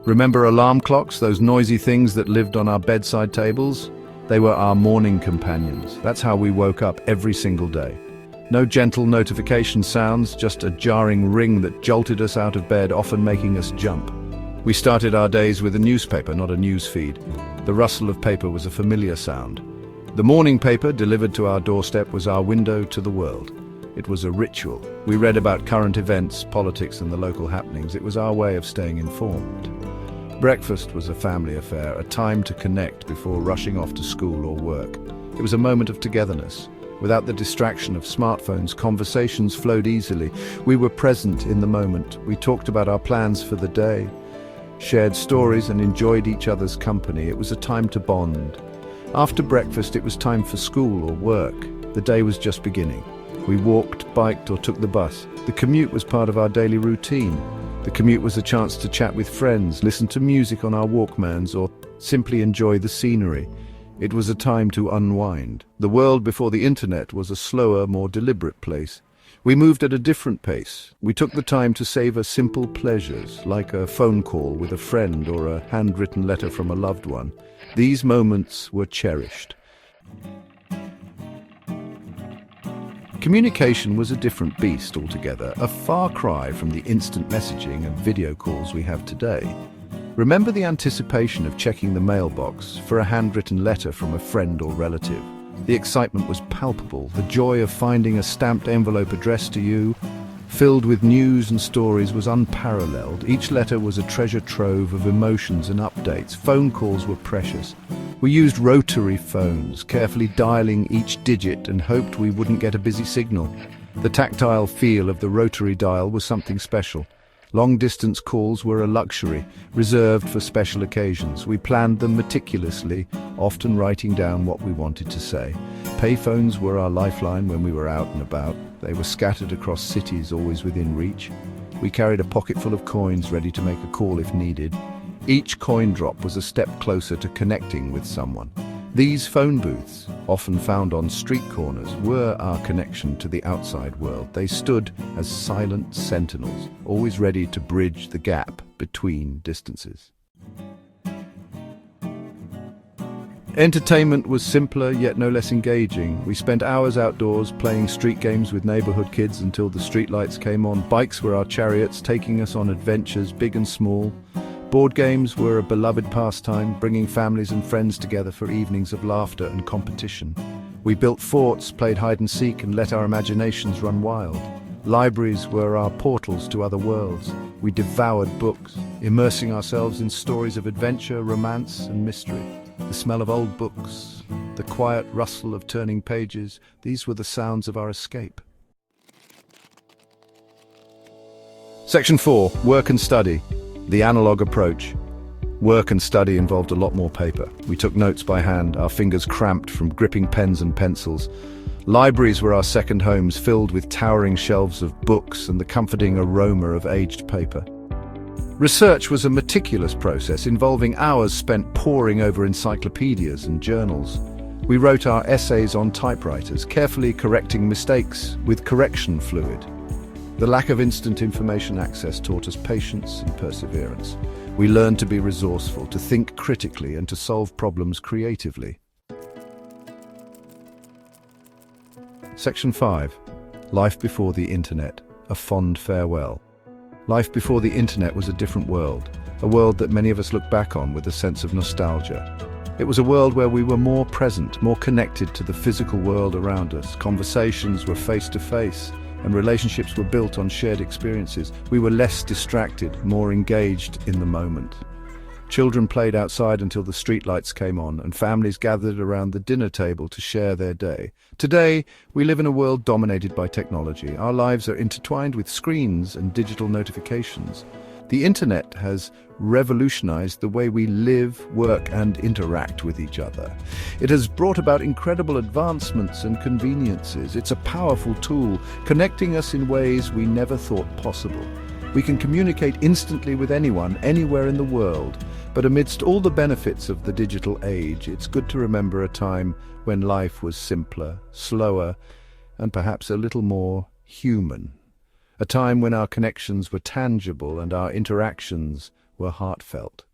Remember alarm clocks, those noisy things that lived on our bedside tables? They were our morning companions. That's how we woke up every single day. No gentle notification sounds, just a jarring ring that jolted us out of bed, often making us jump. We started our days with a newspaper, not a news feed. The rustle of paper was a familiar sound. The morning paper delivered to our doorstep was our window to the world. It was a ritual. We read about current events, politics and the local happenings. It was our way of staying informed. Breakfast was a family affair, a time to connect before rushing off to school or work. It was a moment of togetherness. Without the distraction of smartphones, conversations flowed easily. We were present in the moment. We talked about our plans for the day, shared stories and enjoyed each other's company. It was a time to bond. After breakfast, it was time for school or work. The day was just beginning. We walked, biked or took the bus. The commute was part of our daily routine. The commute was a chance to chat with friends, listen to music on our Walkmans, or simply enjoy the scenery. It was a time to unwind. The world before the internet was a slower, more deliberate place. We moved at a different pace. We took the time to savor simple pleasures, like a phone call with a friend or a handwritten letter from a loved one. These moments were cherished. Communication was a different beast altogether, a far cry from the instant messaging and video calls we have today. Remember the anticipation of checking the mailbox for a handwritten letter from a friend or relative. The excitement was palpable, the joy of finding a stamped envelope addressed to you, filled with news and stories, was unparalleled. Each letter was a treasure trove of emotions and updates. Phone calls were precious. We used rotary phones, carefully dialing each digit and hoped we wouldn't get a busy signal. The tactile feel of the rotary dial was something special. Long-distance calls were a luxury, reserved for special occasions. We planned them meticulously, often writing down what we wanted to say. Payphones were our lifeline when we were out and about. They were scattered across cities, always within reach. We carried a pocket full of coins ready to make a call if needed. Each coin drop was a step closer to connecting with someone. These phone booths, often found on street corners, were our connection to the outside world. They stood as silent sentinels, always ready to bridge the gap between distances. Entertainment was simpler, yet no less engaging. We spent hours outdoors playing street games with neighborhood kids until the streetlights came on. Bikes were our chariots, taking us on adventures, big and small. Board games were a beloved pastime, bringing families and friends together for evenings of laughter and competition. We built forts, played hide and seek, and let our imaginations run wild. Libraries were our portals to other worlds. We devoured books, immersing ourselves in stories of adventure, romance, and mystery. The smell of old books, the quiet rustle of turning pages, these were the sounds of our escape. Section 4. Work and study. The analog approach. Work and study involved a lot more paper. We took notes by hand, our fingers cramped from gripping pens and pencils. Libraries were our second homes, filled with towering shelves of books and the comforting aroma of aged paper. Research was a meticulous process involving hours spent poring over encyclopedias and journals. We wrote our essays on typewriters, carefully correcting mistakes with correction fluid. The lack of instant information access taught us patience and perseverance. We learned to be resourceful, to think critically, and to solve problems creatively. Section 5. Life before the Internet. A fond farewell. Life before the Internet was a different world, a world that many of us look back on with a sense of nostalgia. It was a world where we were more present, more connected to the physical world around us. Conversations were face-to-face, and relationships were built on shared experiences. We were less distracted, more engaged in the moment. Children played outside until the streetlights came on, and families gathered around the dinner table to share their day. Today, we live in a world dominated by technology. Our lives are intertwined with screens and digital notifications. The internet has revolutionized the way we live, work, and interact with each other. It has brought about incredible advancements and conveniences. It's a powerful tool, connecting us in ways we never thought possible. We can communicate instantly with anyone, anywhere in the world. But amidst all the benefits of the digital age, it's good to remember a time when life was simpler, slower, and perhaps a little more human. A time when our connections were tangible and our interactions were heartfelt.